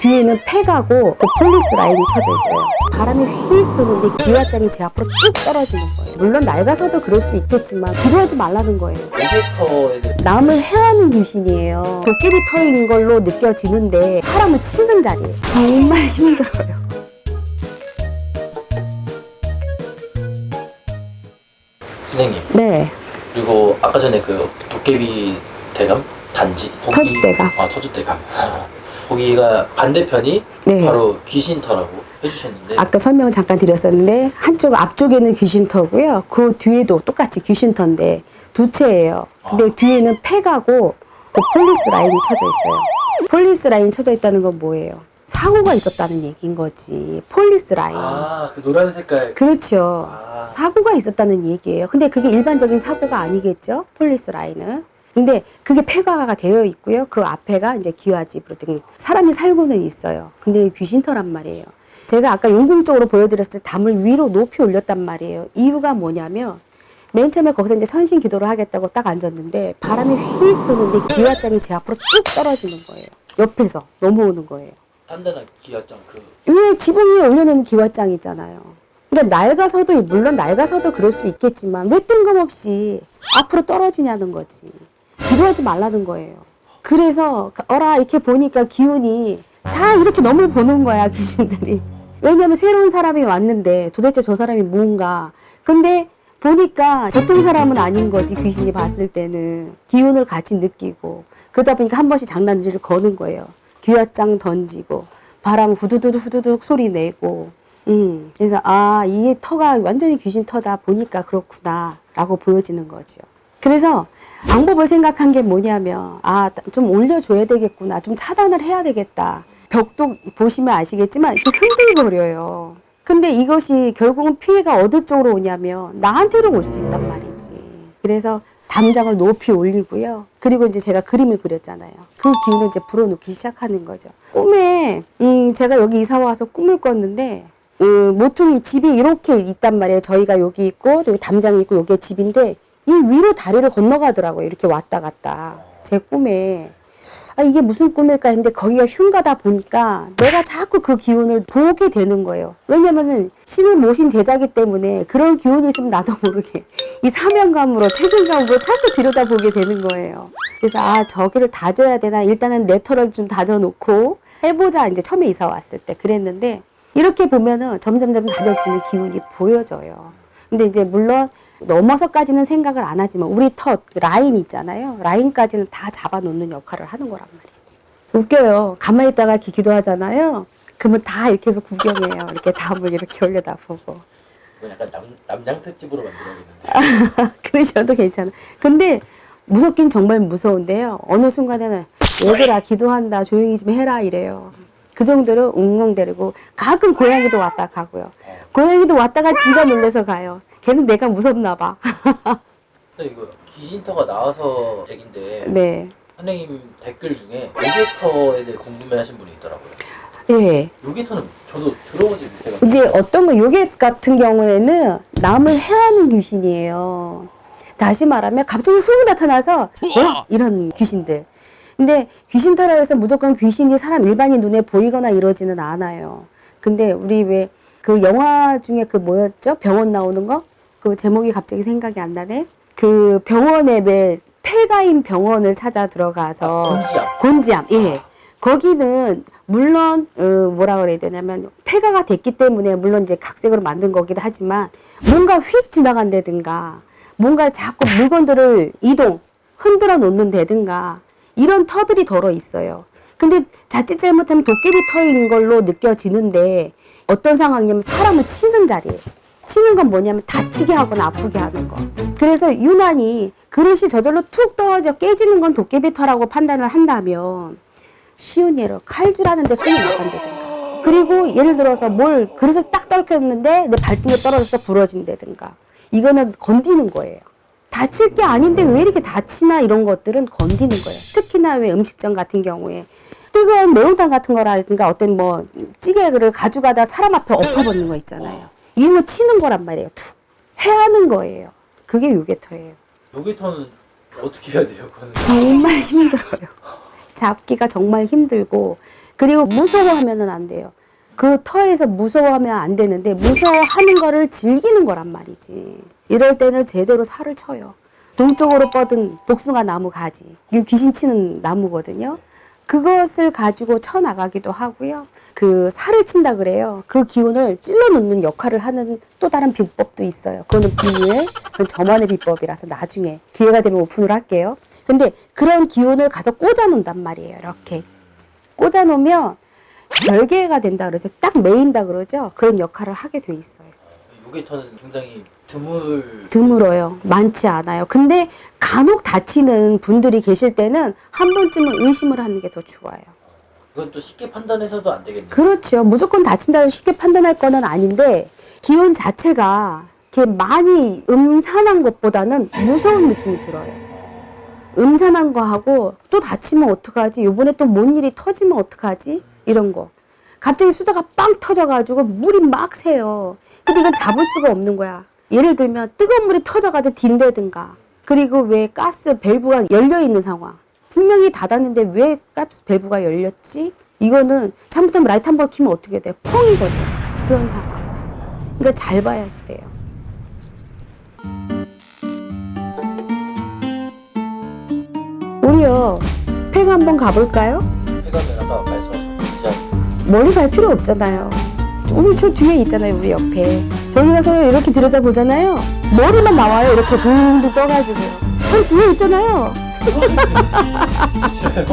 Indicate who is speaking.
Speaker 1: 뒤에는 팩하고 그 폴리스 라인이 쳐져 있어요. 바람이 휙 부는데 기와장이 제 앞으로 뚝 떨어지는 거예요. 물론 낡아서도 그럴 수 있겠지만 기도하지 말라는 거예요.
Speaker 2: 외계터에 대해
Speaker 1: 남을 해하는 귀신이에요. 도깨비 터인 걸로 느껴지는데 사람을 치는 자리예요. 정말 힘들어요.
Speaker 2: 선생님,
Speaker 1: 네.
Speaker 2: 그리고 아까 전에 그 도깨비 대감 단지
Speaker 1: 터줏대감.
Speaker 2: 터줏대감 거기가 반대편이
Speaker 1: 네.
Speaker 2: 바로 귀신터라고 해주셨는데
Speaker 1: 아까 설명을 잠깐 드렸었는데 한쪽 앞쪽에는 귀신터고요. 그 뒤에도 똑같이 귀신터인데 두 채예요. 근데 뒤에는 팩하고 그 폴리스 라인이 쳐져 있어요. 폴리스 라인 쳐져 있다는 건 뭐예요? 사고가 있었다는 얘기인 거지. 폴리스 라인.
Speaker 2: 그 노란 색깔
Speaker 1: 그렇죠. 사고가 있었다는 얘기예요. 근데 그게 일반적인 사고가 아니겠죠? 폴리스 라인은. 근데 그게 폐가가 되어 있고요. 그 앞에가 이제 기와집으로 된 사람이 살고는 있어요. 근데 귀신터란 말이에요. 제가 아까 용궁적으로 보여드렸을 때 담을 위로 높이 올렸단 말이에요. 이유가 뭐냐면 맨 처음에 거기서 이제 선신 기도를 하겠다고 딱 앉았는데 바람이 휙 부는데 기와장이 제 앞으로 뚝 떨어지는 거예요. 옆에서 넘어오는 거예요.
Speaker 2: 단단한 기와장
Speaker 1: 왜 지붕 위에 올려놓은 기와장이잖아요. 그러니까 낡아서도 물론 낡아서도 그럴 수 있겠지만 왜 뜬금없이 앞으로 떨어지냐는 거지. 기도하지 말라는 거예요. 그래서 어라 이렇게 보니까 기운이 다 이렇게 넘어 보는 거야 귀신들이. 왜냐면 새로운 사람이 왔는데 도대체 저 사람이 뭔가. 근데 보니까 보통 사람은 아닌 거지. 귀신이 봤을 때는 기운을 같이 느끼고 그러다 보니까 한 번씩 장난질을 거는 거예요. 귀와장 던지고 바람 후두둑 후두둑 소리 내고. 그래서 이 터가 완전히 귀신 터다 보니까 그렇구나 라고 보여지는 거죠. 그래서 방법을 생각한 게 뭐냐면 좀 올려줘야 되겠구나, 좀 차단을 해야 되겠다. 벽도 보시면 아시겠지만 이렇게 흔들거려요. 근데 이것이 결국은 피해가 어느 쪽으로 오냐면 나한테로 올 수 있단 말이지. 그래서 담장을 높이 올리고요. 그리고 이제 제가 그림을 그렸잖아요. 그 기운을 이제 불어넣기 시작하는 거죠. 꿈에 제가 여기 이사 와서 꿈을 꿨는데 모퉁이 집이 이렇게 있단 말이에요. 저희가 여기 있고 여기 담장이 있고 여기에 집인데 이 위로 다리를 건너가더라고요. 이렇게 왔다 갔다. 제 꿈에. 이게 무슨 꿈일까 했는데 거기가 흉가다 보니까 내가 자꾸 그 기운을 보게 되는 거예요. 왜냐면은 신을 모신 제자기 때문에 그런 기운이 있으면 나도 모르게 이 사명감으로 책임감으로 자꾸 들여다보게 되는 거예요. 그래서 저기를 다져야 되나, 일단은 내 털을 좀 다져놓고 해보자. 이제 처음에 이사 왔을 때 그랬는데 이렇게 보면은 점점 다져지는 기운이 보여져요. 근데 이제 물론 넘어서까지는 생각을 안 하지만 우리 터 라인 있잖아요. 라인까지는 다 잡아놓는 역할을 하는 거란 말이지. 웃겨요. 가만히 있다가 이렇게 기도하잖아요. 그러면 다 이렇게 해서 구경해요. 이렇게 담을 이렇게 올려다보고.
Speaker 2: 약간 남양 특집으로 만들어야겠는데.
Speaker 1: 그러셔도 괜찮아. 근데 무섭긴 정말 무서운데요. 어느 순간에는 얘들아 기도한다 조용히 좀 해라 이래요. 그 정도로 웅웅대리고 가끔 고양이도 왔다 가고요. 고양이도 왔다가 지가 놀래서 가요. 걔는 내가 무섭나 봐.
Speaker 2: 근데 이거 귀신터가 나와서 얘긴데
Speaker 1: 네.
Speaker 2: 선생님 댓글 중에 요괴터에 대해 궁금해하신 분이 있더라고요.
Speaker 1: 예.
Speaker 2: 요괴터는 저도 들어보지 못해가지고.
Speaker 1: 이제 어떤 거 요괴 같은 경우에는 남을 해하는 귀신이에요. 다시 말하면 갑자기 훅 나타나서 이런 귀신들. 근데 귀신터라 해서 무조건 귀신이 사람 일반인 눈에 보이거나 이러지는 않아요. 근데 우리 왜 그 영화 중에 그 뭐였죠? 병원 나오는 거? 그 제목이 갑자기 생각이 안 나네. 그 병원에 왜 폐가인 병원을 찾아 들어가서 곤지암. 예. 거기는 물론 뭐라 그래야 되냐면 폐가가 됐기 때문에 물론 이제 각색으로 만든 거기도 하지만 뭔가 휙 지나간다든가 뭔가 자꾸 물건들을 흔들어 놓는다든가 이런 터들이 덜어 있어요. 근데 자칫 잘못하면 도깨비 터인 걸로 느껴지는데 어떤 상황이냐면 사람을 치는 자리예요. 치는 건 뭐냐면 다치게 하거나 아프게 하는 거. 그래서 유난히 그릇이 저절로 툭 떨어져 깨지는 건 도깨비 터라고 판단을 한다면 쉬운 예로 칼질하는데 손이 나간다든가 그리고 예를 들어서 그릇을 딱 떨켰는데 내 발등에 떨어져서 부러진다든가 이거는 건드리는 거예요. 다칠 게 아닌데 왜 이렇게 다치나 이런 것들은 건드리는 거예요. 특히나 왜 음식점 같은 경우에 뜨거운 매운탕 같은 거라든가 어떤 찌개를 가져가다 사람 앞에 엎어버리는 거 있잖아요. 이런 거 치는 거란 말이에요. 툭 해하는 거예요. 그게 요괴터예요.
Speaker 2: 요괴터는 어떻게 해야 돼요? 그거는?
Speaker 1: 정말 힘들어요. 잡기가 정말 힘들고 그리고 무서워하면은 안 돼요. 그 터에서 무서워하면 안 되는데 무서워하는 거를 즐기는 거란 말이지. 이럴 때는 제대로 살을 쳐요. 동쪽으로 뻗은 복숭아 나무 가지. 이게 귀신 치는 나무거든요. 그것을 가지고 쳐나가기도 하고요. 그 살을 친다 그래요. 그 기운을 찔러 놓는 역할을 하는 또 다른 비법도 있어요. 그거는 비밀, 그건 저만의 비법이라서 나중에 기회가 되면 오픈을 할게요. 근데 그런 기운을 가서 꽂아 놓는단 말이에요. 이렇게 꽂아 놓으면 별개가 된다 그러죠. 딱 메인다 그러죠. 그런 역할을 하게 돼 있어요.
Speaker 2: 요게터는 굉장히
Speaker 1: 드물어요. 많지 않아요. 근데 간혹 다치는 분들이 계실 때는 한 번쯤은 의심을 하는 게 더 좋아요.
Speaker 2: 이건 또 쉽게 판단해서도 안 되겠네요.
Speaker 1: 그렇죠. 무조건 다친다고 쉽게 판단할 거는 아닌데 기운 자체가 이렇게 많이 음산한 것보다는 무서운 느낌이 들어요. 음산한 거 하고 또 다치면 어떡하지? 요번에 또 뭔 일이 터지면 어떡하지? 이런 거. 갑자기 수도가 빵 터져가지고 물이 막 새요. 근데 이건 잡을 수가 없는 거야. 예를 들면 뜨거운 물이 터져가지고 딘다든가. 그리고 왜 가스 밸브가 열려있는 상황. 분명히 닫았는데 왜 가스 밸브가 열렸지? 이거는 잘못하면 라이트 한 번 켜면 어떻게 돼요? 펑이거든. 그런 상황. 그러니까 잘 봐야지 돼요. 우리요, 팩 한번 가볼까요?
Speaker 2: 폐가면 아까 말씀하신 진짜
Speaker 1: 멀리 갈 필요 없잖아요. 우리 저 뒤에 있잖아요, 우리 옆에. 저기 가서 이렇게 들여다보잖아요. 머리만 나와요, 이렇게 둥둥 떠가지고요. 저 뒤에 있잖아요.
Speaker 2: 진짜요?